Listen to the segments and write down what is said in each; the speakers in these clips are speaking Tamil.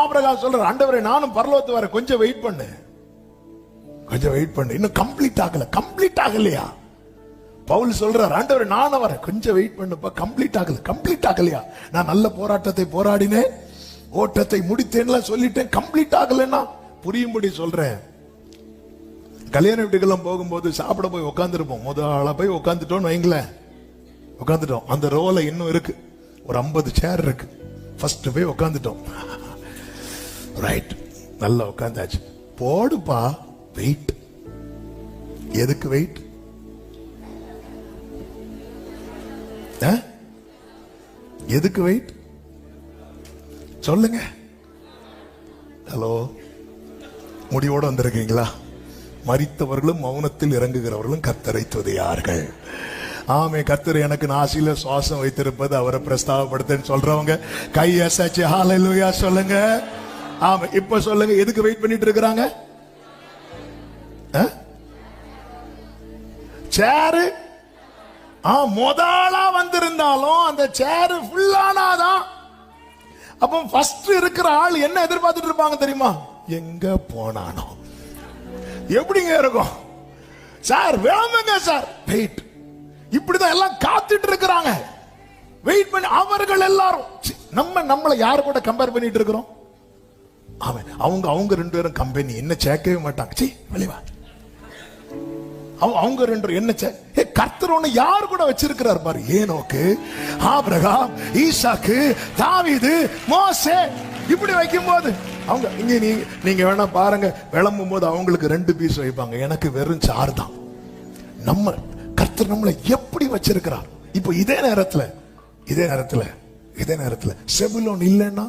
ஆபிரகாம் சொல்ற, ஆண்டவரே நானும் பரலோகத்து வர, கொஞ்சம் வெயிட் பண்ணு, கொஞ்சம் வெயிட் பண்ணு, இன்னும் கம்ப்ளீட் ஆகலையா? பவுல் சொல்றார், ஆண்டவரே நானும் வரேன், கொஞ்சம் வெயிட் பண்ணுப்பா, கம்ப்ளீட் ஆகலையா? நான் நல்ல போராட்டத்தை போராடினேன், ஓட்டத்தை முடித்தேன்ல சொல்லிட்டேன், கம்ப்ளீட் ஆகலன்னா புரியும்படி சொல்றேன். கல்யாண வீட்டுக்கெல்லாம் போகும்போது சாப்பிட போய் உட்காந்துருப்போம், முதல்ல போய் உட்காந்துட்டோம்னு வைங்களேன், உட்காந்துட்டோம், அந்த ரோல இன்னும் இருக்கு, ஒரு 50 சேர் இருக்கு, ஃபர்ஸ்ட் போய் உட்காந்துட்டோம், ரைட், நல்லா உட்காந்தாச்சு, போடுப்பா வெயிட். எதுக்கு வெயிட்? எதுக்கு வெயிட் சொல்லுங்க. ஹலோ, முடிவோடு வந்திருக்கீங்களா? மரித்தவர்களும் மௌனத்தில் இறங்குகிறவர்களும் கர்த்தரை துதியார்கள். ஆமே, கர்த்தர் எனக்கு நாசில சுவாசம் வைத்திருப்பது அவரை பிரஸ்தாபப்படுத்தன்னு சொல்றவங்க கை அசைச்சு ஹல்லேலூயா சொல்லுங்க. ஆமா, இப்ப சொல்லுங்க, எதுக்கு வெயிட் பண்ணிட்டு இருக்கிறாங்க? சேரு முதலா வந்திருந்தாலும் அந்த சேரு ஃபுல்லானாதான். அப்ப ஃபர்ஸ்ட் இருக்கிற ஆள் என்ன எதிர்பார்த்துட்டு இருப்பாங்க தெரியுமா? எங்க போனானோ, எப்படிங்க இருக்கும் சார், வேணுங்க சார், வெயிட். இப்படிதான் எல்லாம் காத்துட்டு இருக்கிறாங்க, வெயிட் பண்ணி. அவர்கள் எல்லாரும் நம்மளை யாரு கூட கம்பேர் பண்ணிட்டு இருக்கிறோம்? அவங்க 2 பேரும் கம்பெனி என்ன சேர்க்கவே மாட்டாங்க. வெளிவா, அவங்க 2 என்ன கர்த்தர் ஒண்ணு யாரு கூட வச்சிருக்கிறார் பாரு. ஏனோக்கு, ஆபிரகாம், ஈசாக்கு, தாவீது, மோசே, இப்படி வைக்கும் போது அவங்க இங்க நீங்க வேணா பாருங்க, விளம்பும் போது அவங்களுக்கு 2 பீஸ் வைப்பாங்க, எனக்கு வெறும் 4 தான். நம்ம கர்த்தர் நம்மளை எப்படி வச்சிருக்கிறார். இப்போ இதே நேரத்துல செபுலோன் இல்லைன்னா,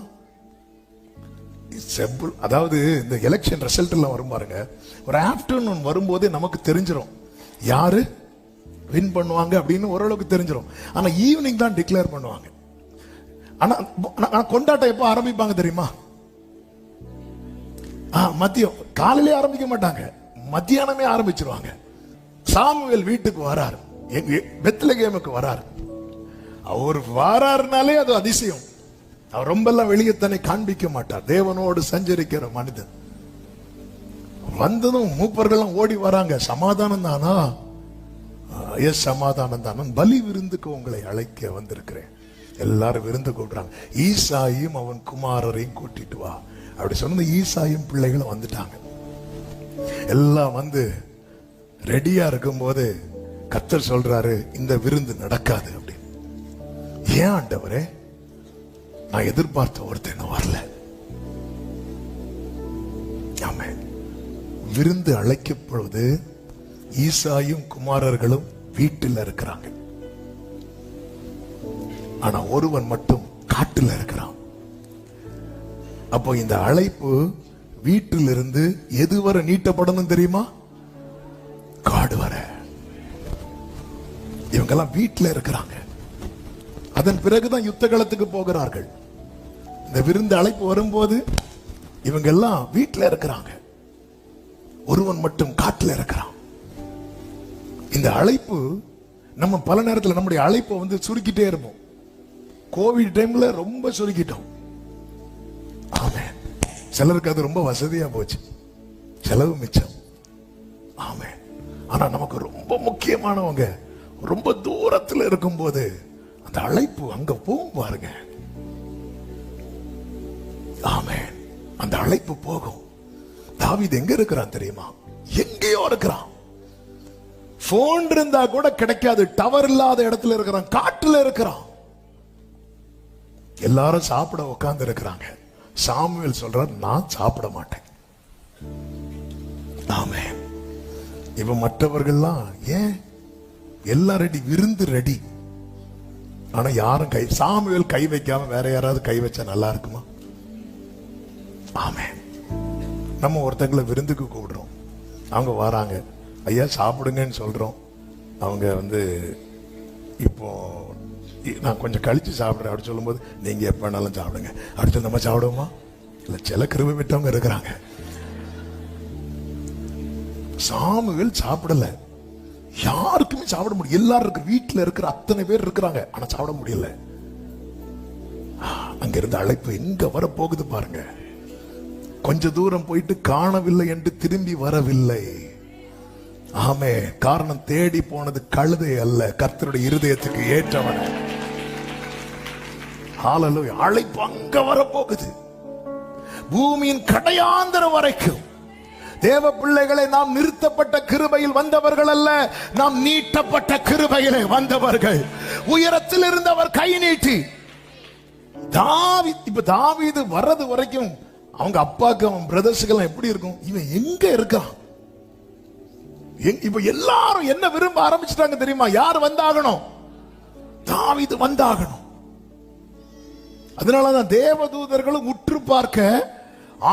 அதாவது இந்த எலெக்ஷன் ரிசல்ட் எல்லாம் வரும் பாருங்க, ஒரு ஆஃப்டர்நூன் வரும்போது நமக்கு தெரிஞ்சிடும் யாரு வின் பண்ணுவாங்க அப்படின்னு ஓரளவுக்கு தெரிஞ்சிடும். ஆனா ஈவினிங் தான் டிக்ளேர் பண்ணுவாங்க. ஆனா கொண்டாட்டம் எப்போ ஆரம்பிப்பாங்க தெரியுமா? மதியம். காலையிலே ஆரம்பிக்க மாட்டாங்க, மத்தியானமே ஆரம்பிச்சிருவாங்க. சாமுவேல் வீட்டுக்கு வராரு, பெத்லகேமுக்கு வராரு. அவர் வராருனாலே அது அதிசயம். அவர் ரொம்ப எல்லாம் வெளியே தன்னை காண்பிக்க மாட்டார், தேவனோடு சஞ்சரிக்கிற மனிதன். வந்ததும் மூப்பர்கள் ஓடி வராங்க, சமாதானம் தானா? எஸ், சமாதானம் தானே, பலி விருந்துக்கு உங்களை அழைக்க வந்திருக்கிறேன். எல்லாரும் விருந்து கூப்பிடுறாங்க. ஈசாயும் அவன் குமாரரையும் கூட்டிட்டு வா அப்படி சொன்ன ஈசாயும் பிள்ளைகளும் வந்துட்டாங்க. எல்லாம் வந்து ரெடியா இருக்கும் போது கர்த்தர் சொல்றாரு, இந்த விருந்து நடக்காது அப்படின்னு. ஏன் ஆண்டவரே? நான் எதிர்பார்த்த ஒருத்தன் வரல. ஆமென். விருந்து அழைக்கப்படுவது ஈசாயும் குமாரர்களும் வீட்டில் இருக்கிறாங்க, ஆனா ஒருவன் மட்டும் காட்டில் இருக்கிறான். அப்போ இந்த அழைப்பு வீட்டிலிருந்து எதுவரை நீட்டப்படணும் தெரியுமா? காடு வர. இவங்கெல்லாம் வீட்டில் இருக்கிறாங்க, அதன் பிறகுதான் யுத்த களத்துக்கு போகிறார்கள். இந்த விருந்து அழைப்பு வரும்போது இவங்க எல்லாம் வீட்டில் இருக்கிறாங்க, ஒருவன் மட்டும் காட்டில் இருக்கிறான். இந்த அழைப்பு நம்ம பல நேரத்தில் நம்முடைய அழைப்பை வந்து சுருக்கிட்டே இருப்போம். கோவிட் டைம்ல ரொம்ப சுருக்கிட்டோம். ஆமென். சிலருக்கு அது ரொம்ப வசதியா போச்சு, செலவு மிச்சம். ஆமென். ஆனா நமக்கு ரொம்ப முக்கியமானவங்க ரொம்ப தூரத்தில் இருக்கும் போது அந்த அழைப்பு அங்க போகும் பாருங்க. ஆமென். அந்த அழைப்பு போகும். தாவீது எங்க இருக்கிறான் தெரியுமா? எங்கேயோ இருக்கிறான். போன் இருந்தா கூட கிடைக்காது, டவர் இல்லாத இடத்துல இருக்கிறான், காட்டுல இருக்கிறான். எல்லாரும் சாப்பிட உட்கார்ந்து இருக்கிறாங்க. சாமுவேல் சொல்றார், நான் சாப்பிட மாட்டேன். ஆமென். இப்ப மற்றவர்கள்லாம் ஏன் எல்லாம் ரெடி, விருந்து ரெடி, ஆனா யாரும் சாமுவேல் கை வைக்காம வேற யாராவது கை வச்சா நல்லா இருக்குமா? ஆமென். நம்ம ஒருத்தங்களை விருந்துக்கு கூப்பிடுறோம், அவங்க வராங்க, ஐயா சாப்பிடுங்கன்னு சொல்றோம். அவங்க வந்து இப்போ நான் கொஞ்சம் கழிச்சு சாப்பிடுறேன் அப்படி சொல்லும் போது, நீங்க எப்ப வேணாலும் சாப்பிடுங்க அப்படி சொல்லி நம்ம சாப்பிடுவோமா? இல்ல, சில கிருபை விட்டவங்க இருக்கிறாங்க. சாமுவேல் சாப்பிடல, யாருக்குமே சாப்பிட முடியும். எல்லாரும் இருக்கு, வீட்டுல இருக்கிற அத்தனை பேர் இருக்கிறாங்க, ஆனா சாப்பிட முடியல. அங்கிருந்து அழைப்பு எங்க வரப்போகுது பாருங்க. கொஞ்ச தூரம் போயிட்டு காணவில்லை என்று திரும்பி வரவில்லை. ஆமே, காரணம் தேடி போனது கழுதை அல்ல, கர்த்தருடைய இருதயத்துக்கு ஏற்றவன். ஹல்லேலூயா. அழைப்பு அங்க வரப்போகுது. பூமியின் கடையாந்தரம் வரைக்கும் தேவ பிள்ளைகளை நாம் நிறுத்தப்பட்ட கிருபையில் வந்தவர்கள் அல்ல, நாம் நீட்டப்பட்ட கிருபையிலே வந்தவர்கள். உயரத்தில் இருந்தவர் கை நீட்டி தாவீது வர்றது வரைக்கும் அவங்க அப்பாக்கு அவன் பிரதர்ஸுக்கு எப்படி இருக்கும், இவன் எங்க இருக்கான்? இப்ப எல்லாரும் என்ன விரும்ப ஆரம்பிச்சிட்டாங்க தெரியுமா? யார் வந்தாகணும்? தாவீது வந்தாகணும். அதனாலதான் தேவதூதர்களும் உற்று பார்க்க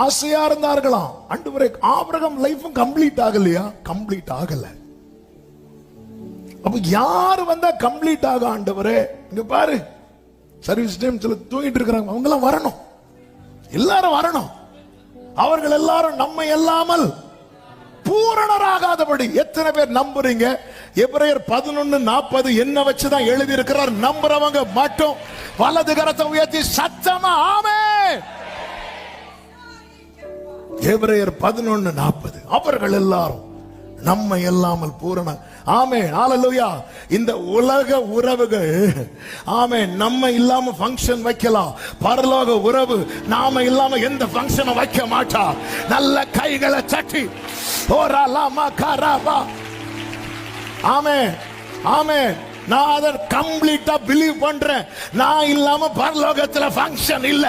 ஆசையா இருந்தார்களாம். ஆண்டவரே, ஆபிரகாம் லைஃபும் கம்ப்ளீட் ஆகலையா? கம்ப்ளீட் ஆகல. அப்ப யாரு வந்தா கம்ப்ளீட் ஆக? ஆண்டவரே, இங்க பாரு, சர்வீஸ் டைம் சில தூங்கிட்டு இருக்கிறாங்க, அவங்க எல்லாம் வரணும், எல்லாரும் வரணும். அவர்கள் எல்லாரும் நம்மை இல்லாமல் பூரணராகாதபடி. எத்தனை பேர் நம்புறீங்க? எபிரேயர் 11:40 என்ன வச்சுதான் எழுதி இருக்கிறார். நம்புறவங்க மட்டும் வலது கரத்தை உயர்த்தி சத்தமா ஆமென். எபிரேயர் 11:40 அவர்கள் எல்லாரும் நம்மை இல்லாமல் பூரண. ஆமென், ஹல்லேலூயா. இந்த உலக உறவுகள் ஆமென் நம்ம இல்லாம ஃபங்க்ஷன் வைக்கலாம். பரலோக உறவு நாம இல்லாம எந்த ஃபங்க்ஷனை வைக்க மாட்டா. நல்ல கைகளை தட்டி ஓராலாமா காராபா. ஆமென், ஆமென். நான் அதை கம்ப்ளீட்டா பிலீவ் பண்றேன். நான் இல்லாம பரலோகத்துல ஃபங்க்ஷன் இல்ல.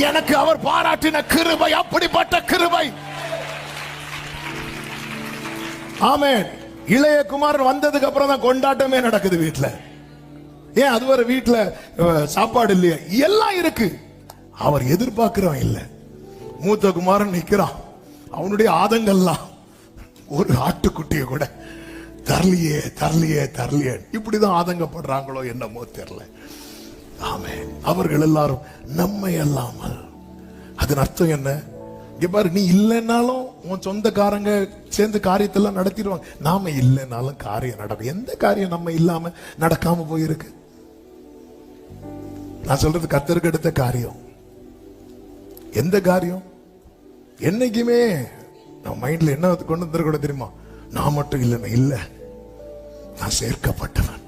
எனக்கு அவர் பாராட்டின கிருபை அப்படிப்பட்ட கிருபை. ஆமென். இளைய குமாரன் வந்ததுக்கு அப்புறம் தான் கொண்டாட்டமே நடக்குது வீட்டுல. ஏன் அதுவரை வீட்டுல சாப்பாடு இல்லையா? எல்லாம் இருக்கு. அவர் எதிர்பார்க்கிறவன் இல்ல. மூத்த குமாரன் நிக்கிறான், அவனுடைய ஆதங்கள்லாம் ஒரு ஆட்டுக்குட்டிய கூட தரலையே தரலையே தரலையே, இப்படிதான் ஆதங்கப்படுறாங்களோ என்னமோ தெரியல. ஆமென். அவர்கள் எல்லாரும் நம்மை அல்லாமல். அதன் அர்த்தம் என்ன? இங்க பாரு, நீ இல்லைன்னாலும் உன் சொந்தக்காரங்க சேர்ந்து காரியத்தெல்லாம் நடத்திடுவாங்க. நாம இல்லைன்னாலும் காரியம் நடக்கும். எந்த காரியம் நம்ம இல்லாம நடக்காம போயிருக்கு? நான் சொல்றது கர்த்தருக்கு எடுத்த காரியம். எந்த காரியம் என்னைக்குமே நம்ம மைண்ட்ல என்ன கொண்டு வந்துட தெரியுமா? நான் மட்டும் இல்லைன்னா இல்ல, நான் சேர்க்கப்பட்டவன்,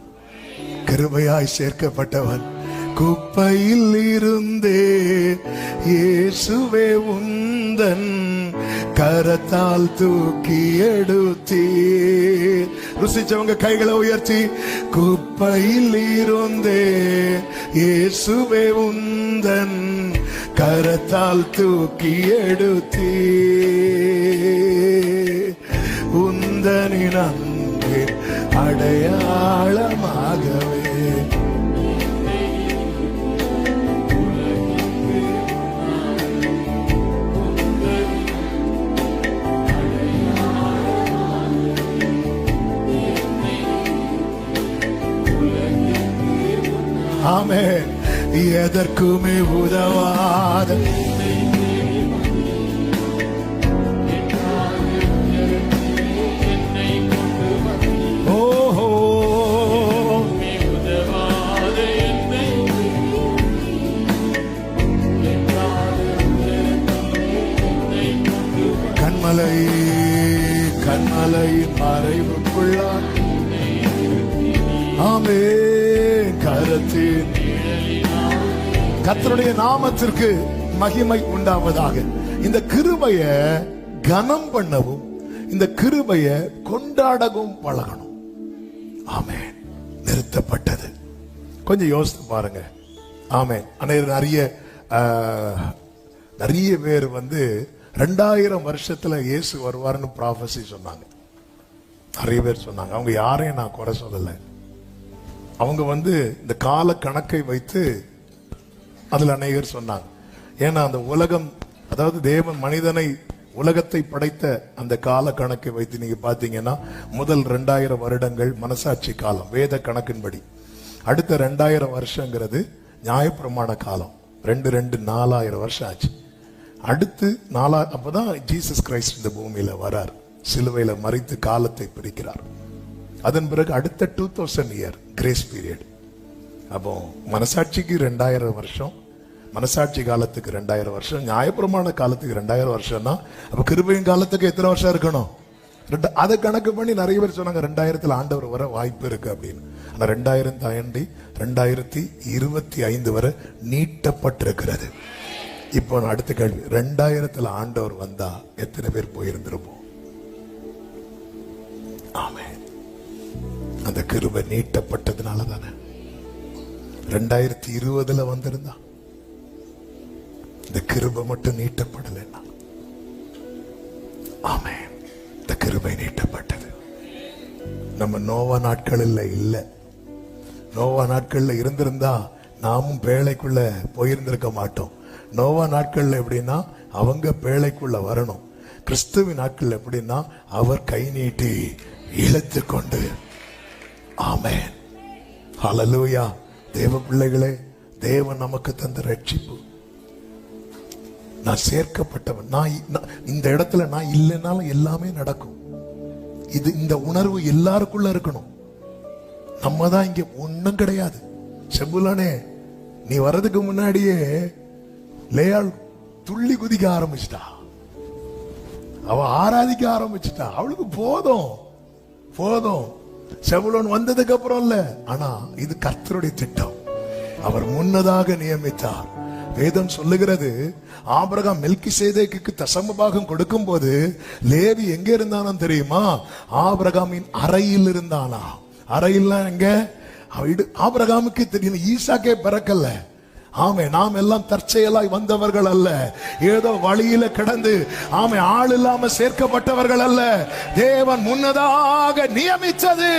கிருபையாய் சேர்க்கப்பட்டவன். குப்பையில் இருந்தே இயேசுவே உந்தன் கரத்தால் தூக்கி எடுத்தீர். ருசிச்சவங்க கைகளை உயர்த்தி, குப்பையில் இருந்தே இயேசுவே உந்தன் கரத்தால் தூக்கி எடுத்தீர். உந்தனின் அன்பின் அடையாளமாகவே ஆமென். எதற்குமே உதவாத ஓஹோ கண்மலை கண்மலை மறைவுக்குள்ளார். ஆமென். கரத்தின் கர்த்தருடைய நாமத்திற்கு மகிமை உண்டாவதாக. இந்த கிருபைய கனம் பண்ணவும், இந்த கிருபைய கொண்டாடவும் பழகணும். ஆமென். நிறுத்தப்பட்டது. கொஞ்சம் யோசித்து பாருங்க. ஆமென். நிறைய பேர் 2000 வருஷத்துல இயேசு வருவார்னு ப்ராஃபஸி சொன்னாங்க. நிறைய பேர் சொன்னாங்க. அவங்க யாரையும் நான் குறை சொல்லல. அவங்க இந்த கால கணக்கை வைத்து அதுல அநேகர் சொன்னாங்க. ஏன்னா அந்த உலகம், அதாவது தேவன் மனிதனை உலகத்தை படைத்த அந்த கால கணக்கை வைத்து நீங்க பாத்தீங்கன்னா முதல் 2000 வருடங்கள் மனசாட்சி காலம் வேத கணக்கின்படி. அடுத்த 2000 வருஷங்கிறது நியாயப்பிரமாண காலம். 4000 வருஷம் ஆச்சு. அடுத்து 4000 அப்பதான் ஜீசஸ் கிரைஸ்ட் இந்த பூமியில வரார், சிலுவையில மறித்து காலத்தை பிரிக்கிறார். அதன் பிறகு அடுத்த 2000 இயர் கிரேஸ் பீரியட். அப்போ மனசாட்சிக்கு 2000 வருஷம், மனசாட்சி காலத்துக்கு 2000 வருஷம், நியாயப்பிரமாண காலத்துக்கு 2000 வருஷம்னா அப்ப கிருபையின் காலத்துக்கு எத்தனை வருஷம் இருக்கணும்? அதை கணக்கு பண்ணி நிறைய பேர் சொன்னாங்க 2000 ஆண்டவர் வர வாய்ப்பு இருக்கு அப்படின்னு. ஆனா 2000 தாண்டி 2025 வரை நீட்டப்பட்டிருக்கிறது. இப்போ அடுத்த கேள்வி, 2000 ஆண்டவர் வந்தா எத்தனை பேர் போயிருந்திருப்போம்? ஆமென். அந்த கிருபை நீட்டப்பட்டதுனால தானே. 2020 வந்திருந்தா இந்த கிருபை மட்டும் நீட்டப்படலைன்னா, ஆமென், இந்த கிருபை நீட்டப்பட்டது. நம்ம நோவா நாட்களில் இல்ல. நோவா நாட்கள்ல இருந்திருந்தா நாமும் பேழைக்குள்ள போயிருந்திருக்க மாட்டோம். நோவா நாட்கள்ல எப்படின்னா அவங்க பேழைக்குள்ள வரணும். கிறிஸ்துவின் நாட்கள் எப்படின்னா அவர் கை நீட்டி இழுத்து கொண்டு. ஆமென், ஹல்லேலூயா. தேவ பிள்ளைகளே, தேவன் நமக்கு தந்த ரட்சிப்பு. நான் சேர்க்கப்பட்டவன். நான் இந்த இடத்துல நான் இல்லைனாலும் எல்லாமே நடக்கும். இது இந்த உணர்வு எல்லாருக்குள்ள இருக்கணும். நம்ம தான் இங்க ஒண்ணும் கிடையாது. செபுலானே, நீ வர்றதுக்கு முன்னாடியே லேயாள் துள்ளி குதிக்க ஆரம்பிச்சிட்டா. அவ ஆராதிக்க ஆரம்பிச்சிட்டா. அவளுக்கு போதும் போதும். செபுலோன் வந்ததுக்கு அப்புறம் இல்ல, ஆனா இது கர்த்தருடைய திட்டம். அவர் முன்னதாக நியமித்தார். வேதம் சொல்லுகிறது, ஆபிரகாம் மெல்கிசேதேக்குக்கு தசம பாகம் கொடுக்கும் போது லேவி எங்க இருந்தானோ தெரியுமா? ஆபிரகாமின் அறையில் இருந்தானா. அறையில் எங்க? ஆபிரகாமுக்கு தெரியும் ஈசாக்கே பிறக்கல. ஆமே, நாம் எல்லாம் தற்செயலாய் வந்தவர்கள் அல்ல. ஏதோ வழியில கிடந்து ஆமே ஆள் இல்லாம சேர்க்கப்பட்டவர்கள் அல்ல. தேவன் முன்னதாக நியமித்தது.